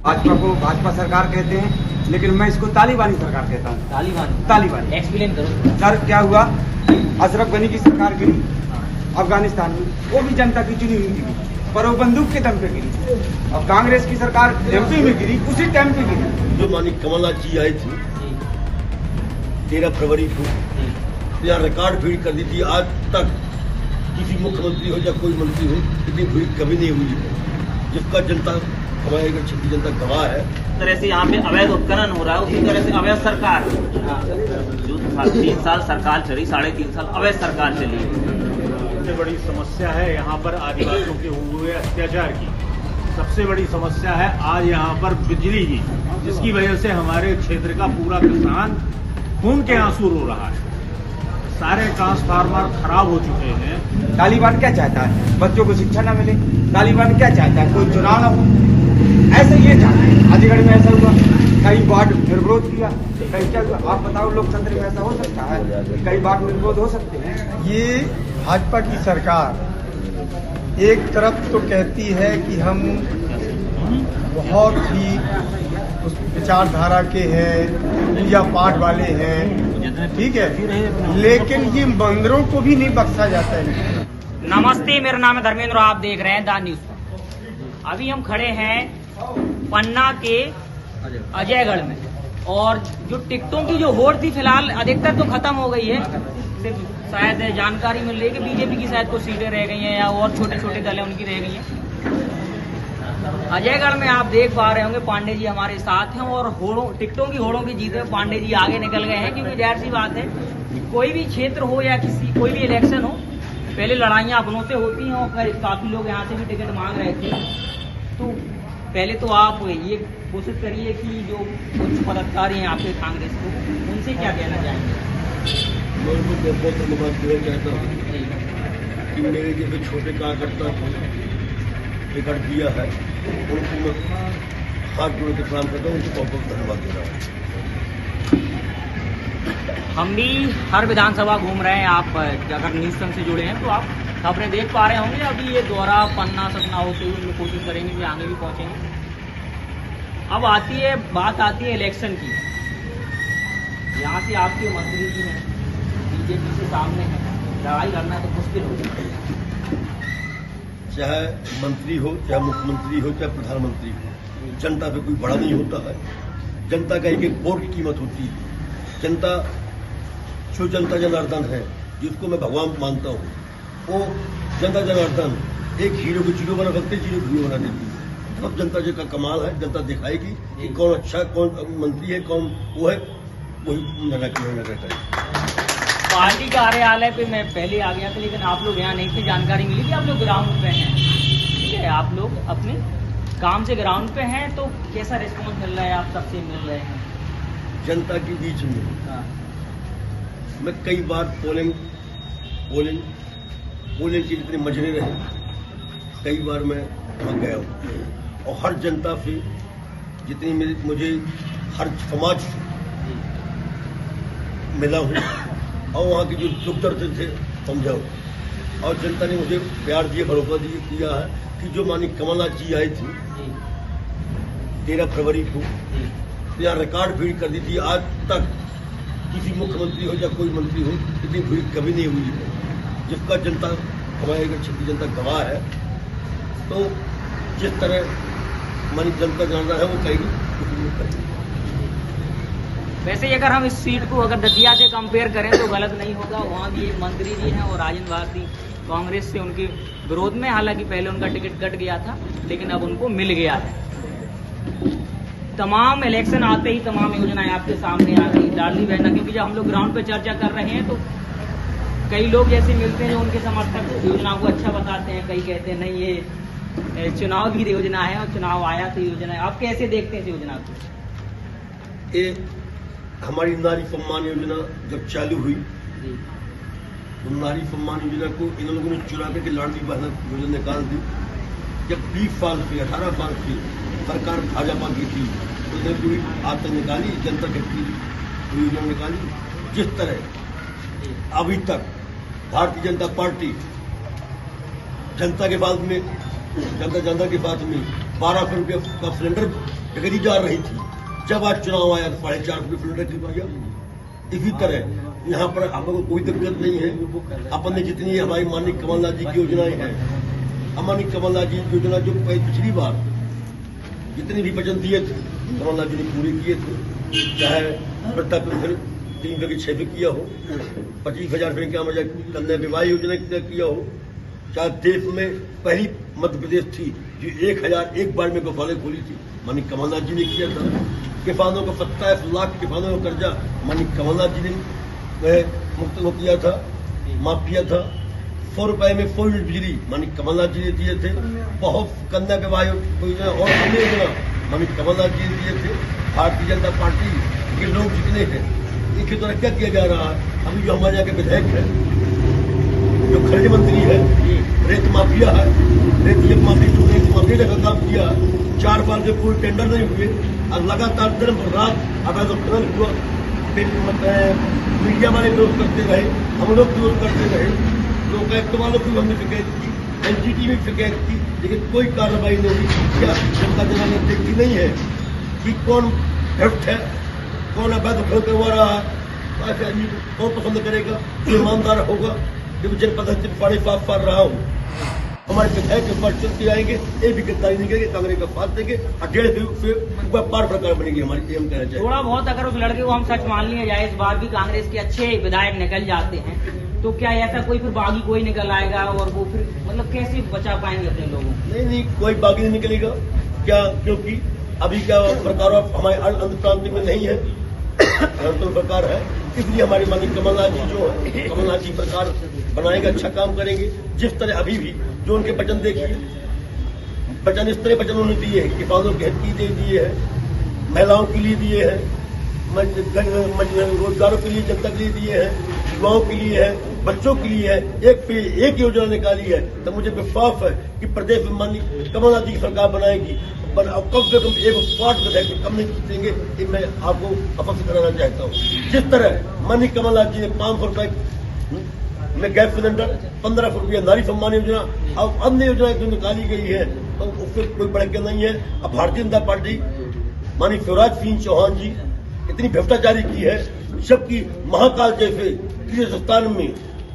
भाजपा को भाजपा सरकार कहते हैं, लेकिन मैं इसको तालिबानी सरकार कहता हूँ। तालिबानी एक्सप्लेन करो सर। क्या हुआ, अशरफ गनी की सरकार गिरी अफगानिस्तान में, वो भी जनता की चुनी हुई गिरी, पर वो बंदूक के दम पे गिरी। अब कांग्रेस की सरकार एमपी में गिरी, उसी टाइम पे गिरी। जो मानी कमलनाथ जी आई थी 13 फरवरी को, यहाँ रिकॉर्ड भीड़ कर दी थी। आज तक किसी मुख्यमंत्री हो या कोई मंत्री हो, इतनी भीड़ कभी नहीं हुई है, जिसका जनता हमारे क्षेत्र जनता गवाह है। तरह से यहाँ पे अवैध उत्खनन हो रहा है, उसी तरह से अवैध सरकार जो 3 साल सरकार चली, 3.5 साल अवैध सरकार चली। सबसे बड़ी समस्या है यहाँ पर आदिवासियों के हुए अत्याचार की। सबसे बड़ी समस्या है आज यहाँ पर बिजली की, जिसकी वजह से हमारे क्षेत्र का पूरा किसान खून के आंसू रो रहा है। सारे ट्रांसफार्मर खराब हो चुके हैं। तालिबान क्या चाहता है, बच्चों को शिक्षा न मिले। तालिबान क्या चाहता है, कोई चुनाव न हो, ऐसे ये चाहते हैं। अलीगढ़ में ऐसा हुआ, कई वार्ड निर्विरोध किया, कई क्या हुआ। आप बताओ, लोकतंत्र में ऐसा हो सकता है? कई वार्ड निर्विरोध हो सकते हैं। ये भाजपा की सरकार एक तरफ तो कहती है कि हम बहुत ही उस विचारधारा के हैं, पूजा पाठ वाले हैं, ठीक है, लेकिन ये मंदिरों को भी नहीं बख्शा जाता है। नमस्ते, मेरा नाम है धर्मेंद्र, आप देख रहे हैं द न्यूज। अभी हम खड़े हैं पन्ना के अजयगढ़ में, और जो टिकटों की जो होड़ थी फिलहाल अधिकतर तो खत्म हो गई है। सिर्फ शायद जानकारी मिल रही है कि बीजेपी की शायद कुछ सीटें रह गई हैं, या और छोटे छोटे दल हैं उनकी रह गई हैं। अजयगढ़ में आप देख पा रहे होंगे पांडे जी हमारे साथ हैं, और टिकटों की होड़ों की जीत में पांडे जी आगे निकल गए हैं। क्योंकि जाहिर सी बात है कि कोई भी क्षेत्र हो या कोई भी इलेक्शन हो, पहले लड़ाइयां अपनों से होती हैं, और काफी लोग यहाँ से भी टिकट मांग रहे थे। तो पहले तो आप ये कोशिश करिए कि जो कुछ पदाधिकारी हैं आपके कांग्रेस को, उनसे क्या कहना चाहेंगे? मैं उनको बहुत धन्यवाद देना चाहता हूँ कि मेरे जैसे छोटे कार्यकर्ता को टिकट दिया है, उनको मैं हाथ जोड़ के प्रणाम करता हूँ, उनको बहुत बहुत धन्यवाद दे रहा हूँ। हम भी हर विधानसभा घूम रहे हैं। आप अगर न्यूज से जुड़े हैं तो आप खबरें देख पा रहे होंगे। अभी ये दौरा पन्ना सतना होते हुए हम लोग कोशिश करेंगे कि आगे भी पहुंचेंगे। अब बात आती है इलेक्शन की। यहाँ से आपके मंत्री जी हैं, बीजेपी से सामने है, लड़ाई लड़ना तो मुश्किल हो जाता है। चाहे मंत्री हो, चाहे मुख्यमंत्री हो, चाहे प्रधानमंत्री हो, जनता पे कोई बड़ा नहीं होता है। जनता का एक वोट की कीमत होती है। जनता जो जनता जनार्दन है, जिसको मैं भगवान मानता हूँ, वो जनता जनार्दन एक हीरो को जीरो बना सकते, जीरो को हीरो बना देती है। अब जनता जी का कमाल है, जनता दिखाएगी कि कौन अच्छा, कौन मंत्री है, कौन वो है, वही निर्णय रहता है। पार्टी कार्यालय पे मैं पहले आ गया था, लेकिन आप लोग यहाँ नहीं थे। जानकारी मिली कि आप लोग ग्राउंड पे हैं, ठीक है, आप लोग अपने काम से ग्राउंड पे हैं। तो कैसा रिस्पॉन्स मिल रहा है, आप सबसे मिल रहे हैं जनता के बीच में? मैं कई बार पोलिंग के जितने मजरे रहे, कई बार मैं वहाँ गया हूँ, और हर जनता से जितनी मुझे हर समाज से मिला हूँ, और वहाँ के जो दुख दर्द थे समझा हूँ, और जनता ने मुझे प्यार दिए, भरोसा दिया है कि जो मानी कमलनाथ जी आई थी 13 फरवरी को, यहाँ रिकॉर्ड भीड़ कर दी थी। आज तक किसी मुख्यमंत्री हो या कोई मंत्री हो, इतनी भीड़ कभी नहीं हुई है, जिसका जनता हमारे क्षेत्र की जनता गवाह है। तो जिस तरह हमारी जनता जानना है वो कहेगी। वैसे अगर हम इस सीट को अगर दतिया से कंपेयर करें तो गलत नहीं होगा। वहाँ भी एक मंत्री जी हैं, और राजन भारती कांग्रेस से उनके विरोध में, हालांकि पहले उनका टिकट कट गया था, लेकिन अब उनको मिल गया है। तमाम इलेक्शन आते ही तमाम योजनाएं आपके सामने आ गई, लाडली बहना। क्योंकि जब हम लोग ग्राउंड पे चर्चा कर रहे हैं तो कई लोग जैसे मिलते हैं जो उनके समर्थक योजनाओं को अच्छा बताते हैं, कई कहते हैं नहीं ये चुनाव की योजना है, और चुनाव आया तो योजना है। आप कैसे देखते हैं इस योजना को? ये हमारी नारी सम्मान योजना जब चालू हुई, तो नारी सम्मान योजना को इन लोगों ने चुरा के लाडली बहना योजना निकाल दी। जब 20 साल से 18 साल से सरकार भाजपा की थी, उसने पूरी आदत निकाली, जनता की योजना निकाली। जिस तरह अभी तक भारतीय जनता पार्टी जनता के साथ में 1200 रुपये का सिलेंडर बिगड़ी जा रही थी। जब आज चुनाव आया तो 4.5 रुपये सिलेंडर की भैया। इसी तरह यहाँ पर हम लोग को कोई दिक्कत नहीं है। अपन ने जितनी हमारी माननीय कमलनाथ जी की योजनाएं हैं, माननीय कमलनाथ जी की योजना जो पिछली बार जितनी भी वचन दिए थे कमलनाथ जी ने पूरे किए थे। चाहे वृद्धा पेंशन 3 रुपये की 6 रुपये किया हो, 25,000 रुपये का मजा कन्या विवाह योजना किया हो, चाहे देश में पहली मध्य प्रदेश थी जो 1,000 एक बार में गौशाले खोली थी, माननीय कमलनाथ जी ने किया था। किसानों को 27 लाख किसानों का कर्जा माननीय कमलनाथ जी ने मुक्त किया था, माफ किया था। 100 रुपए में 100 यूनिट बिजली माननीय कमलनाथ जी ने दिए थे। बहुत कन्या विवाह योजना और अन्य योजना माननीय कमलनाथ जी ने दिए थे। भारतीय जनता पार्टी के लोग जितने हैं इनके द्वारा क्या किया जा रहा है? अभी जो हमारे यहाँ के विधायक है, जो खनिज मंत्री है, रेत माफिया है, रेत माफिया का काम किया। 4 साल से कोई टेंडर नहीं हुए और लगातार दिन रात अवैध उत्खनन हुआ। मीडिया वाले विरोध करते रहे, हम लोग विरोध करते रहे, लोकायुक्त वालों की हमने शिकायत की, एनजीटी में शिकायत की, लेकिन कोई कार्रवाई नहीं हुई। क्या जनता जनाने देखती नहीं है कि कौन भ्रष्ट है, कौन अवैध उत्खनन करवा रहा है? कौन पसंद करेगा? जो ईमानदार होगा। जब जनपद से 5.5 साल रहा हूँ, हमारे विधायक के पास चलते आएंगे, एक भी गिरफ्तारी नहीं करेंगे, कांग्रेस का साथ देंगे और 1.5 से ऊपर पार सरकार बनेगी हमारी। हम कहना चाहिए थोड़ा बहुत अगर उस लड़के को हम सच मान लिया जाए, इस बार भी कांग्रेस के अच्छे विधायक निकल जाते हैं, तो क्या ऐसा कोई फिर बागी कोई निकल आएगा और वो फिर मतलब कैसे बचा पाएंगे अपने लोगों को? नहीं, कोई बागी नहीं निकलेगा। क्या? क्योंकि अभी क्या सरकार हमारे अंध प्रांत में नहीं है, तो सरकार है, इसलिए हमारी माननीय कमलनाथ जी जो है, कमलनाथ जी सरकार बनाएंगे, अच्छा काम करेंगे। जिस तरह अभी भी जो उनके वचन देखिए, वचन इस तरह वचन उन्होंने दिए हैं, किसानों के हित के लिए दिए हैं, महिलाओं के लिए दिए हैं, रोजगारों के लिए जनता के लिए दिए हैं, युवाओं के लिए है, बच्चों के लिए है, एक पे एक योजना निकाली है। तो मुझे विश्वास है कि प्रदेश में माननीय कमलनाथ जी की सरकार बनाएगी। पर अब कम से कम एक स्पॉट विधायक कम नहीं जीतेंगे, ये मैं आपको स्पष्ट कराना चाहता हूँ। जिस तरह माननीय कमलनाथ जी ने 500 रुपए में गैस सिलेंडर, 1500 रुपया नारी सम्मान योजना और अन्य योजनाएं जो निकाली गई है, तो उससे कोई बढ़ नहीं है। अब भारतीय जनता पार्टी माननीय शिवराज सिंह चौहान जी इतनी भ्रष्टाचारी की है, जबकि महाकाल जैसे तीर्थ स्थान में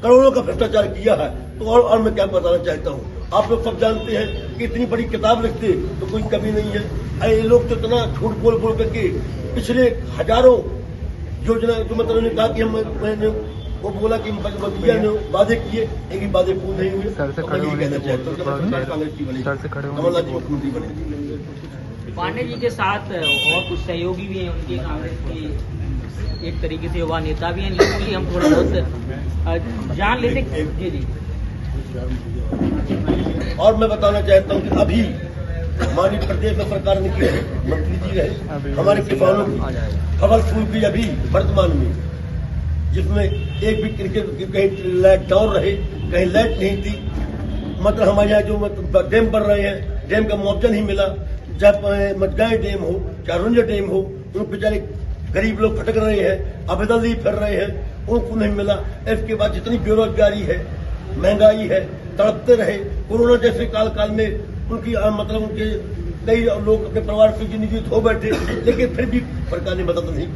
करोड़ों का भ्रष्टाचार किया है। तो और मैं क्या बताना चाहता हूँ, आप लोग सब जानते हैं कि इतनी बड़ी किताब लिखते तो कोई कमी नहीं है। ये लोग तो इतना झूठ बोल करके पिछले हजारों योजना जो मतलब उन्होंने कहा कि मैंने वो बोला कि दिया ने वादे किए, एक वादे पूर्ण नहीं हुए। कहना चाहता हूँ कांग्रेस की बनी, कमलनाथ जी मुख्यमंत्री बने। पांडे जी के साथ और कुछ सहयोगी भी हैं उनके, कांग्रेस की एक तरीके से युवा नेता भी हैं, लेकिन हम थोड़ा बहुत जान लेते। जी। और मैं बताना चाहता हूँ कि अभी हमारी प्रदेश में सरकार ने की है, मंत्री जी रहे, हमारे किसानों की खबर फूल की अभी वर्तमान में, जिसमें एक भी क्रिकेट कहीं लाइट डाउन रहे, कहीं लाइट नहीं थी। मतलब हमारे यहाँ जो मतलब डैम बन रहे हैं, डैम का मुआवजा नहीं मिला। चाहे मजगाई डैम हो, चाहे रुंजा डैम हो, उन बेचारे गरीब लोग भटक रहे हैं, आवेदन लिए फिर रहे हैं, उनको नहीं मिला। इसके बाद जितनी बेरोजगारी है, महंगाई है, तड़पते रहे। कोरोना जैसे काल में उनकी मतलब उनके कई लोग अपने परिवार की जिंदगी खो बैठे, लेकिन फिर भी सरकार ने मदद नहीं।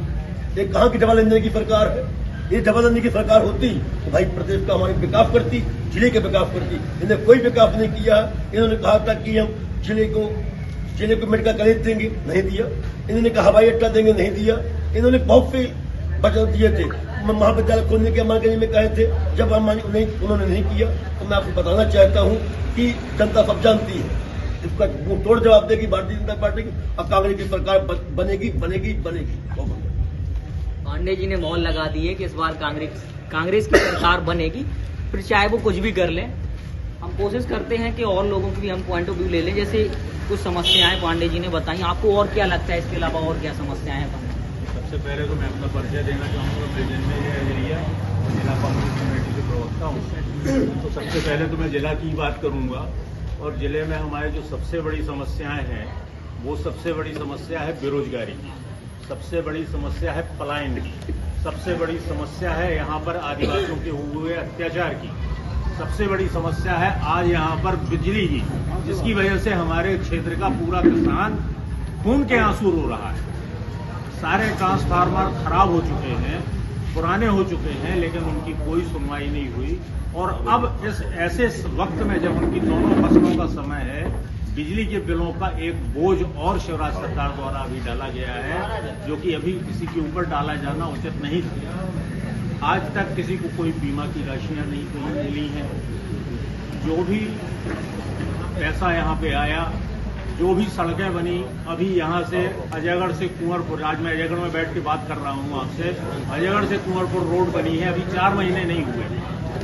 ये कहाँ की डबल इंजन की सरकार है? ये डबल इंजन की सरकार होती तो भाई प्रदेश का हमारे विकास करती, जिले के विकास करती। इन्होंने कोई विकास नहीं किया। इन्होंने कहा था कि हम जिले को मेडिकल कॉलेज देंगे, नहीं दिया। इन्होंने कहा हवाई अड्डा देंगे, नहीं दिया। इन्होंने बहुत से वचन दिए थे, महाविद्यालय खोलने के मार्ग में कहे थे, जब हम उन्होंने नहीं किया। तो मैं आपको बताना चाहता हूँ कि जनता सब जानती है, इसका तोड़ जवाब देगी भारतीय जनता पार्टी की और कांग्रेस की सरकार बनेगी। पांडे जी ने मौन लगा दी है कि इस बार कांग्रेस की सरकार बनेगी, फिर चाहे वो कुछ भी कर लें। हम कोशिश करते हैं कि और लोगों की भी हम पॉइंट ऑफ व्यू ले लें। जैसे कुछ समस्याएं पांडे जी ने बताई, आपको और क्या लगता है इसके अलावा और क्या समस्याएं हैं? सबसे पहले तो मैं अपना परिचय देना चाहूँगा। प्रेजेंट में एरिया जिला कांग्रेस कमेटी के प्रवक्ता हूँ। तो सबसे पहले तो मैं जिला की बात करूँगा, और जिले में हमारे जो सबसे बड़ी समस्याएं हैं, वो सबसे बड़ी समस्या है बेरोजगारी की, सबसे बड़ी समस्या है पलायन की, सबसे बड़ी समस्या है यहाँ पर आदिवासियों के हुए अत्याचार की, सबसे बड़ी समस्या है आज यहाँ पर बिजली की, जिसकी वजह से हमारे क्षेत्र का पूरा किसान खून के आंसू रो रहा है। सारे ट्रांसफार्मर खराब हो चुके हैं, पुराने हो चुके हैं, लेकिन उनकी कोई सुनवाई नहीं हुई। और अब इस ऐसे वक्त में जब उनकी दोनों फसलों का समय है, बिजली के बिलों का एक बोझ और शिवराज सरकार द्वारा अभी डाला गया है, जो कि अभी किसी के ऊपर डाला जाना उचित नहीं था। आज तक किसी को कोई बीमा की राशियां नहीं मिली हैं। जो भी पैसा यहाँ पे आया, जो भी सड़कें बनी, अभी यहाँ से अजयगढ़ से कुंवरपुर, आज मैं अजयगढ़ में बैठ के बात कर रहा हूँ आपसे, अजयगढ़ से कुंवरपुर रोड बनी है, अभी 4 महीने नहीं हुए।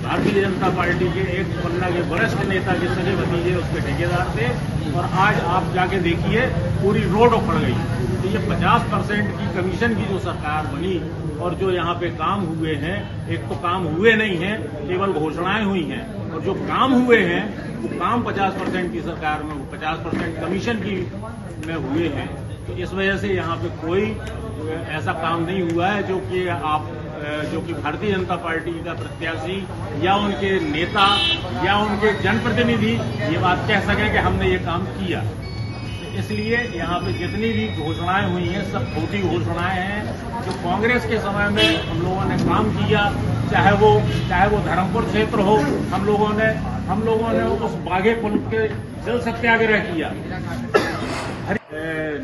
भारतीय जनता पार्टी के एक पन्ना के वरिष्ठ नेता के सगे भतीजे उसके ठेकेदार थे, और आज आप जाके देखिए पूरी रोड उखड़ गई। तो ये 50% की कमीशन की जो सरकार बनी, और जो यहाँ पे काम हुए हैं, एक तो काम हुए नहीं हैं, केवल घोषणाएं हुई हैं, और जो काम हुए हैं वो काम 50% की सरकार में, 50% कमीशन की में हुए हैं। तो इस वजह से यहाँ पे कोई ऐसा काम नहीं हुआ है जो कि भारतीय जनता पार्टी का प्रत्याशी या उनके नेता या उनके जनप्रतिनिधि ये बात कह सकें कि हमने ये काम किया। इसलिए यहाँ पे जितनी भी घोषणाएं हुई हैं सब खोटी घोषणाएं हैं। जो कांग्रेस के समय में हम लोगों ने काम किया, चाहे वो धर्मपुर क्षेत्र हो, हम लोगों ने उस बाघे पुल के जल सत्याग्रह किया।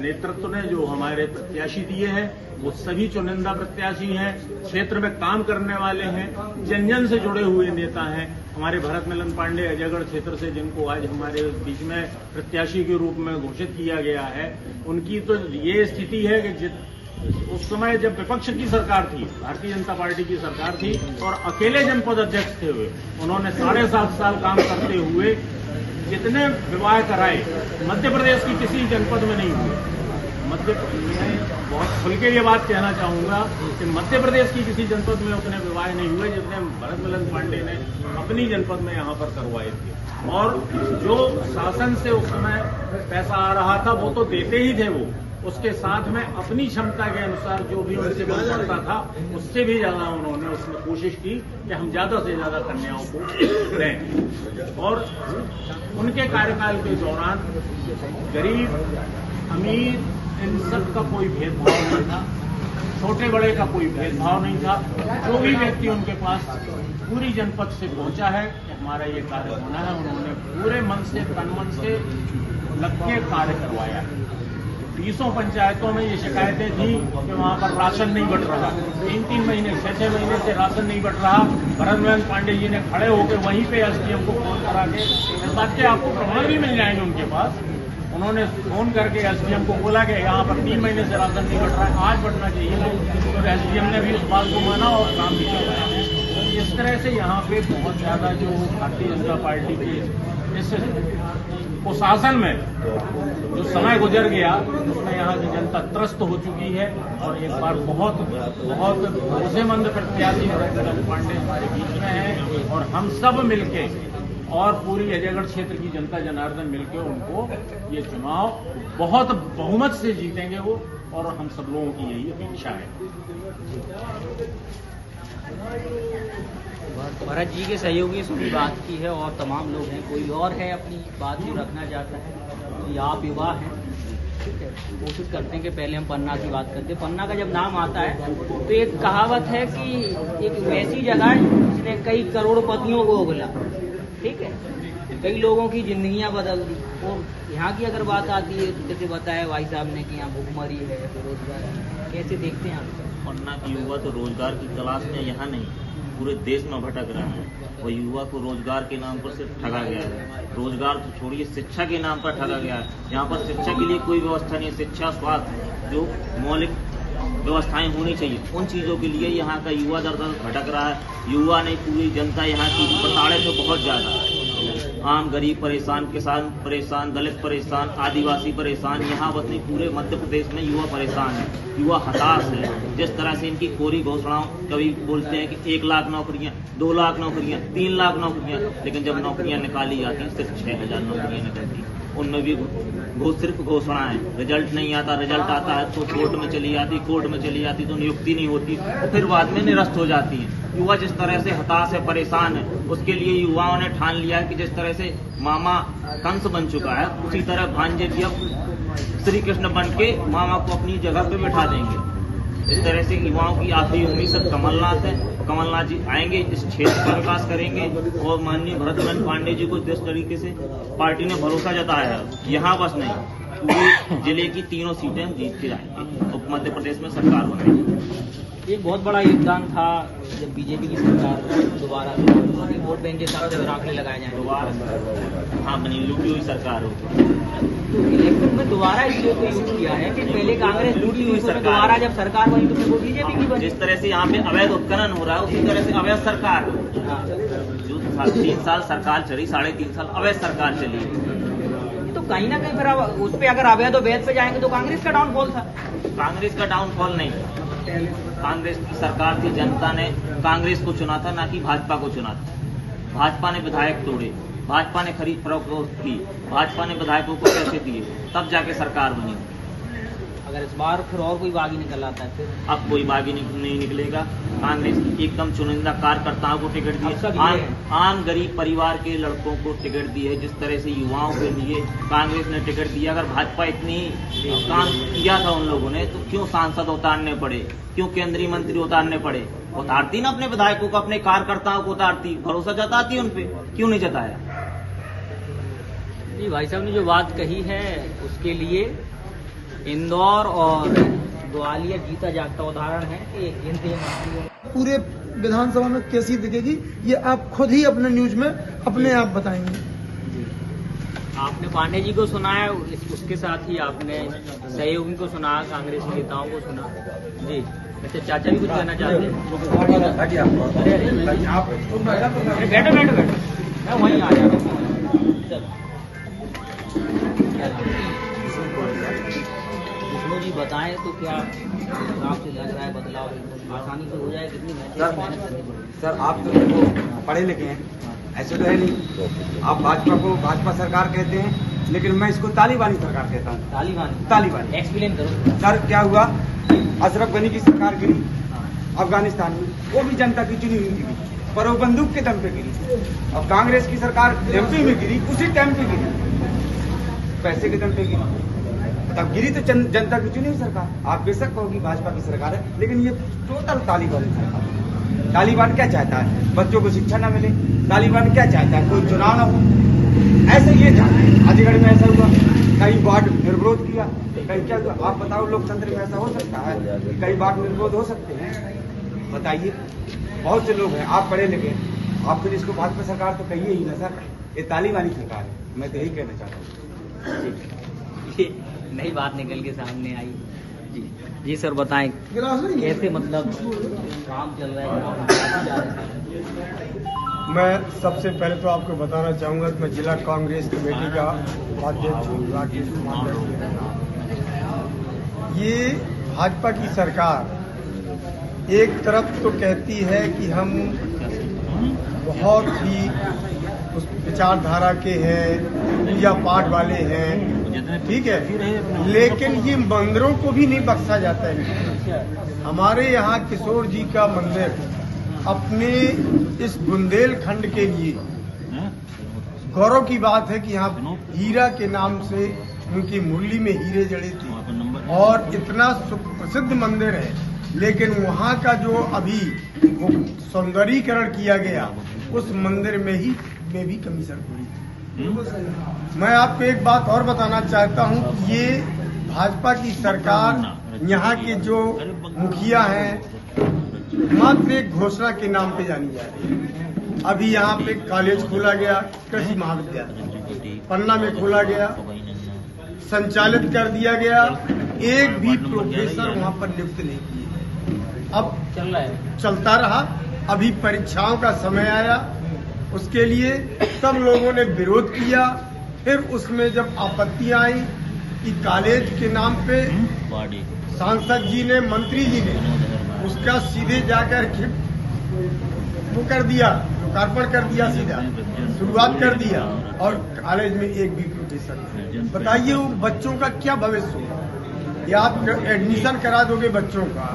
नेतृत्व ने जो हमारे प्रत्याशी दिए हैं वो सभी चुनिंदा प्रत्याशी हैं, क्षेत्र में काम करने वाले हैं, जन जन से जुड़े हुए नेता हैं। हमारे भरत मिलन पांडे अजयगढ़ क्षेत्र से, जिनको आज हमारे बीच में प्रत्याशी के रूप में घोषित किया गया है, उनकी तो ये स्थिति है कि उस समय जब विपक्ष की सरकार थी, भारतीय जनता पार्टी की सरकार थी, और अकेले जनपद अध्यक्ष थे हुए, उन्होंने 7.5 साल काम करते हुए जितने विवाह कराए मध्य प्रदेश की किसी जनपद में नहीं हुए। मैं बहुत खुल के ये बात कहना चाहूंगा कि मध्य प्रदेश की किसी जनपद में उतने विवाह नहीं हुए जितने भरत मिलन पांडे ने अपनी जनपद में यहाँ पर करवाए थे। और जो शासन से उस समय पैसा आ रहा था वो तो देते ही थे, वो उसके साथ में अपनी क्षमता के अनुसार जो भी उनसे बन पड़ता था उससे भी ज्यादा उन्होंने उसमें कोशिश की कि हम ज्यादा से ज्यादा कन्याओं को दें। और उनके कार्यकाल के दौरान गरीब अमीर इन सब का कोई भेदभाव नहीं था, छोटे बड़े का कोई भेदभाव नहीं था। जो भी व्यक्ति उनके पास पूरी जनपद से पहुंचा है कि हमारा ये कार्य होना है, उन्होंने पूरे मन से, तन मन से लग के कार्य करवाया। 20 पंचायतों में ये शिकायतें थी कि वहां पर राशन नहीं बंट रहा, 3-3 महीने, 6-6 महीने से राशन नहीं बंट रहा। भरत मिलन पांडे जी ने खड़े होकर वहीं पे एसडीएम को फोन करा के, इस बात के आपको प्रमाण भी मिल जाएंगे उनके पास, उन्होंने फोन करके एसडीएम को बोला कि यहाँ पर 3 महीने से राशन नहीं बंट रहा है, आज बंटना चाहिए। तो एसडीएम ने भी उस बात को माना और काम भी करवाया। इस तरह से यहाँ पे बहुत ज्यादा जो भारतीय जनता पार्टी के इस शासन में जो समय गुजर गया उसमें यहाँ की जनता त्रस्त हो चुकी है। और एक बार बहुत भरोसेमंद प्रत्याशी भरत मिलन पांडे हमारे बीच में है, और हम सब मिलके और पूरी अजयगढ़ क्षेत्र की जनता जनार्दन मिलकर उनको ये चुनाव बहुत बहुमत से जीतेंगे वो, और हम सब लोगों की यही अपेक्षा है। भरत जी के सहयोगी से भी बात की है और तमाम लोग हैं। कोई और है अपनी बात जो रखना चाहता है? तो आप युवा हैं, ठीक है, कोशिश करते हैं कि पहले हम पन्ना की बात करते हैं। पन्ना का जब नाम आता है तो एक कहावत है कि एक वैसी जगह है जिसने कई करोड़पतियों को उगला, ठीक है, कई लोगों की जिंदगियां बदल दी। और यहाँ की अगर बात आती है तो जैसे बताया भाई साहब ने कि यहाँ भूखमरी है, बेरोजगार है, कैसे देखते हैं आप? पन्ना की युवा तो रोजगार की तलाश में यहाँ नहीं, पूरे देश में भटक रहा है, और युवा को रोजगार के नाम पर सिर्फ ठगा गया है। रोजगार तो छोड़िए, शिक्षा के नाम पर ठगा गया है। यहाँ पर शिक्षा के लिए कोई व्यवस्था नहीं है। शिक्षा, स्वास्थ्य, जो मौलिक व्यवस्थाएं होनी चाहिए, उन चीजों के लिए यहाँ का युवा दर दर भटक रहा है। युवा नहीं, पूरी जनता यहाँ की प्रताड़ित है बहुत ज्यादा। आम गरीब परेशान, किसान परेशान, दलित परेशान, आदिवासी परेशान, यहाँ बस नहीं पूरे मध्य प्रदेश में युवा परेशान है, युवा हताश है। जिस तरह से इनकी कोरी घोषणाओं, कभी बोलते हैं कि 1 लाख नौकरियां, 2 लाख नौकरियां, 3 लाख नौकरियां, लेकिन जब नौकरियां निकाली जाती हैं सिर्फ 6,000 नौकरियां निकलती, उनमें भी वो सिर्फ घोषणाएं, रिजल्ट नहीं आता। रिजल्ट आता है तो कोर्ट में चली जाती, कोर्ट में चली जाती तो नियुक्ति नहीं होती, तो फिर बाद में निरस्त हो जाती है। युवा जिस तरह से हताश है, परेशान है, उसके लिए युवाओं ने ठान लिया है कि जिस तरह से मामा कंस बन चुका है, उसी तरह भांजे भी अब श्री कृष्ण बन के मामा को अपनी जगह पे बैठा देंगे। इस तरह से युवाओं की आखिरी उम्मीद सब कमलनाथ है। कमलनाथ जी आएंगे, इस क्षेत्र का विकास करेंगे और माननीय भरत पांडे जी को जिस तरीके से पार्टी ने भरोसा जताया है, यहाँ बस नहीं, पूरे जिले की 3 सीटें जीत के आएंगे और मध्य प्रदेश में सरकार बनेगी। एक बहुत बड़ा योगदान था जब बीजेपी की सरकार दोबारा वोट बैंक के हिसाब से आंकड़े लगाए जाए दोबारा हाँ बनी, लूटी हुई सरकार हो। तो इलेक्शन में दोबारा इस चीज को यूज किया है कि पहले कांग्रेस लूटी हुई सरकार, दोबारा जब सरकार बनी तो फिर वो बीजेपी की बनी। जिस तरह से यहाँ पे अवैध उत्खनन हो रहा है, उसी तरह से अवैध सरकार जो 3 साल सरकार चली, 3.5 साल अवैध सरकार चली। तो कहीं ना कहीं फिर उस पर अगर अवैध वैध पे जाएंगे तो कांग्रेस का डाउनफॉल था। कांग्रेस का डाउनफॉल नहीं, कांग्रेस की सरकार थी, जनता ने कांग्रेस को चुना था, ना कि भाजपा को चुना था। भाजपा ने विधायक तोड़े, भाजपा ने खरीद फरोख्त की, भाजपा ने विधायकों को पैसे दिए, तब जाके सरकार बनी। अगर इस बार फिर और कोई बागी निकल आता है फिर अब कोई बागी नहीं निकलेगा। कांग्रेस एकदम चुनिंदा कार्यकर्ताओं को टिकट दिए, आम गरीब परिवार के लड़कों को टिकट दी है। जिस तरह से युवाओं के लिए कांग्रेस ने टिकट दिया, अगर भाजपा इतनी काम किया था उन लोगों ने, तो क्यों सांसद उतारने पड़े, क्यों केंद्रीय मंत्री उतारने पड़े? उतारती ना अपने विधायकों को, अपने कार्यकर्ताओं को उतारती, भरोसा जताती उन पे, क्यों नहीं जताया? जी भाई साहब ने जो बात कही है उसके लिए इंदौर और ग्वालियर जीता जागता उदाहरण है कि पूरे विधानसभा में कैसी दिखेगी ये आप खुद ही अपने न्यूज में अपने आप बताएंगे। आपने पांडे जी को सुना है, उसके साथ ही आपने सहयोगी को सुना, कांग्रेस नेताओं को सुना। जी अच्छा, चाचा भी कुछ कहना चाहते हैं? बैठो बैठो बैठो, मैं वहीं आ जाऊँ। विष्णु जी बताएं तो क्या आपसे लग रहा है बदलाव आसानी से हो जाए? कितनी मेहनत करनी पड़ेगी? सर आप तो देखो पढ़े लिखे हैं, ऐसे तो है नहीं। आप भाजपा को भाजपा सरकार कहते हैं, लेकिन मैं इसको तालिबानी सरकार कहता हूँ। तालिबानी एक्सप्लेन करो सर। क्या हुआ, अशरफ गनी की सरकार गिरी अफगानिस्तान में, वो भी जनता की चुनी हुई गिरी, पर वो बंदूक के दम पे गिरी। अब कांग्रेस की सरकार एमपी में गिरी, उसी टाइम पे गिरी, पैसे के दम पे गिरी। तब गिरी तो जनता की चुनी हुई सरकार। आप बेशक कहोगी भाजपा की सरकार है, लेकिन ये टोटल तालिबानी सरकार है। तालिबान क्या चाहता है? बच्चों को शिक्षा न मिले। तालिबान क्या चाहता है? कोई चुनाव न हो। ऐसे ये चाहता है। अलीगढ़ में ऐसा हुआ, कई वार्ड निर्विरोध किया, कहीं क्या हुआ? आप बताओ, लोकतंत्र में ऐसा हो सकता है? कई वार्ड निर्विरोध हो सकते हैं? बताइए। बहुत से लोग हैं, आप पढ़े लिखे, आप फिर इसको भाजपा सरकार तो कहिए ही ना सर, ये तालिबानी सरकार है। मैं तो यही कहना चाहता हूँ। नई बात निकल के सामने आई। जी जी सर बताएं, कैसे मतलब काम चल रहा है? मैं सबसे पहले तो आपको बताना चाहूंगा कि मैं जिला कांग्रेस कमेटी का अध्यक्ष हूँ, राकेश कुमार। ये भाजपा की सरकार एक तरफ तो कहती है कि हम बहुत ही उस विचारधारा के हैं, पूजा पाठ वाले हैं, ठीक है, लेकिन ये मंदिरों को भी नहीं बख्शा जाता है। हमारे यहाँ किशोर जी का मंदिर अपने इस बुंदेलखंड के लिए गौरव की बात है कि यहाँ हीरा के नाम से उनकी मुरली में हीरे जड़े थे और इतना प्रसिद्ध मंदिर है, लेकिन वहाँ का जो अभी सौंदर्यीकरण किया गया, उस मंदिर में भी कमीशन हुई। मैं आपको एक बात और बताना चाहता हूँ कि ये भाजपा की सरकार यहाँ के जो मुखिया हैं मात्र एक घोषणा के नाम पे जानी जा रही है। अभी यहाँ पे कॉलेज खोला गया, कृषि महाविद्यालय पन्ना में खोला गया, संचालित कर दिया गया, एक भी प्रोफेसर वहाँ पर नियुक्त नहीं किए। अब चलता रहा, अभी परीक्षाओं का समय आया, उसके लिए सब लोगों ने विरोध किया। फिर उसमें जब आपत्तियां आई कि कॉलेज के नाम पे सांसद जी ने, मंत्री जी ने उसका सीधे जाकर के वो कर दिया, लोकार्पण कर दिया, सीधा शुरुआत कर दिया, और कॉलेज में एक भी प्रोफेसर नहीं। बताइए वो बच्चों का क्या भविष्य होगा? या आप एडमिशन करा दोगे बच्चों का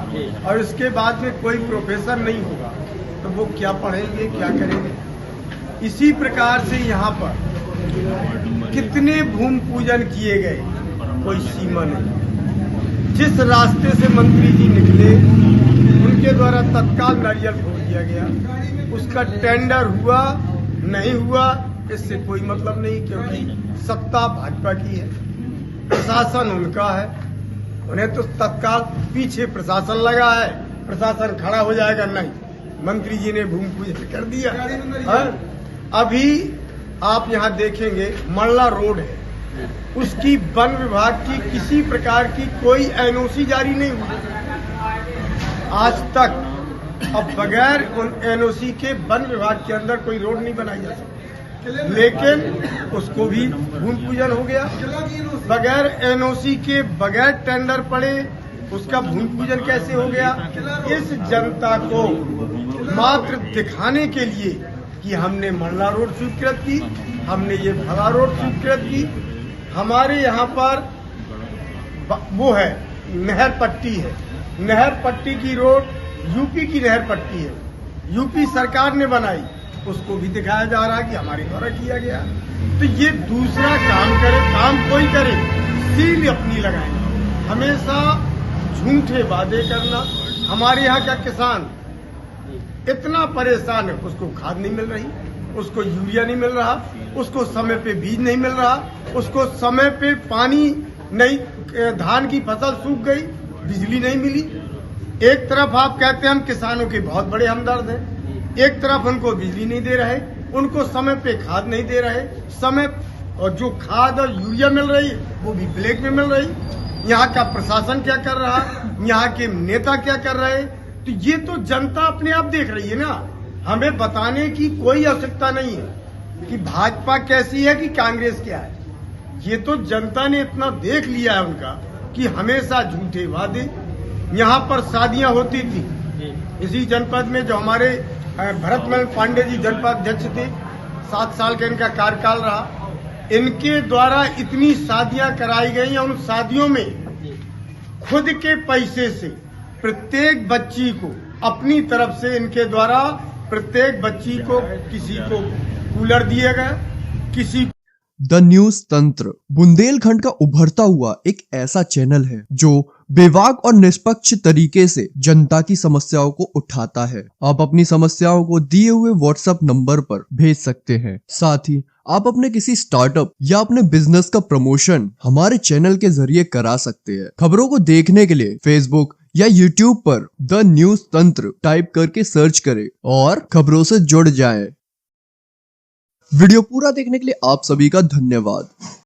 और इसके बाद में कोई प्रोफेसर नहीं होगा तो वो क्या पढ़ेंगे, क्या करेंगे? इसी प्रकार से यहाँ पर कितने भूमि पूजन किए गए, कोई सीमा नहीं। जिस रास्ते से मंत्री जी निकले उनके द्वारा तत्काल नारियल फोड़ दिया गया। उसका टेंडर हुआ नहीं हुआ इससे कोई मतलब नहीं, क्योंकि सत्ता भाजपा की है, प्रशासन उनका है। उन्हें तो तत्काल पीछे प्रशासन लगा है, प्रशासन खड़ा हो जाएगा नहीं। मंत्री जी ने भूमि पूजन कर दिया है। अभी आप यहाँ देखेंगे मंडला रोड है, उसकी वन विभाग की किसी प्रकार की कोई एनओसी जारी नहीं हुई आज तक। अब बगैर उन एनओसी के वन विभाग के अंदर कोई रोड नहीं बनाई जा सकती, लेकिन उसको भी भूमि पूजन हो गया। बगैर एनओसी के बगैर टेंडर पड़े उसका भूमि पूजन कैसे हो गया? इस जनता को मात्र दिखाने के लिए कि हमने मंडला रोड स्वीकृत की, हमने ये भला रोड स्वीकृत की। हमारे यहाँ पर वो है नहर पट्टी है, नहर पट्टी की रोड यूपी की नहर पट्टी है, यूपी सरकार ने बनाई, उसको भी दिखाया जा रहा है कि हमारे द्वारा किया गया। तो ये दूसरा काम करे, काम कोई करे, सील अपनी लगाए, हमेशा झूठे वादे करना। हमारे यहाँ का किसान इतना परेशान है, उसको खाद नहीं मिल रही, उसको यूरिया नहीं मिल रहा, उसको समय पे बीज नहीं मिल रहा, उसको समय पे पानी नहीं, धान की फसल सूख गई, बिजली नहीं मिली। एक तरफ आप कहते हैं हम किसानों के बहुत बड़े हमदर्द हैं, एक तरफ उनको बिजली नहीं दे रहे, उनको समय पे खाद नहीं दे रहे, समय और जो खाद और यूरिया मिल रही वो भी ब्लैक में मिल रही। यहाँ का प्रशासन क्या कर रहा है, यहाँ के नेता क्या कर रहे हैं? तो ये तो जनता अपने आप देख रही है ना। हमें बताने की कोई आवश्यकता नहीं है कि भाजपा कैसी है कि कांग्रेस क्या है। ये तो जनता ने इतना देख लिया है उनका कि हमेशा झूठे वादे। यहाँ पर शादियां होती थी इसी जनपद में, जो हमारे भरतमल पांडे जी जनपद अध्यक्ष थे, 7 साल का इनका कार्यकाल रहा, इनके द्वारा इतनी शादियां कराई गई। उन शादियों में खुद के पैसे से प्रत्येक बच्ची को अपनी तरफ से इनके द्वारा प्रत्येक बच्ची को किसी को कूलर दिया गया, किसी द न्यूज तंत्र बुंदेलखंड का उभरता हुआ एक ऐसा चैनल है जो बेबाक और निष्पक्ष तरीके से जनता की समस्याओं को उठाता है। आप अपनी समस्याओं को दिए हुए व्हाट्सएप नंबर पर भेज सकते हैं। साथ ही आप अपने किसी स्टार्टअप या अपने बिजनेस का प्रमोशन हमारे चैनल के जरिए करा सकते हैं। खबरों को देखने के लिए फेसबुक या यूट्यूब पर द न्यूज तंत्र टाइप करके सर्च करें और खबरों से जुड़ जाएं। वीडियो पूरा देखने के लिए आप सभी का धन्यवाद।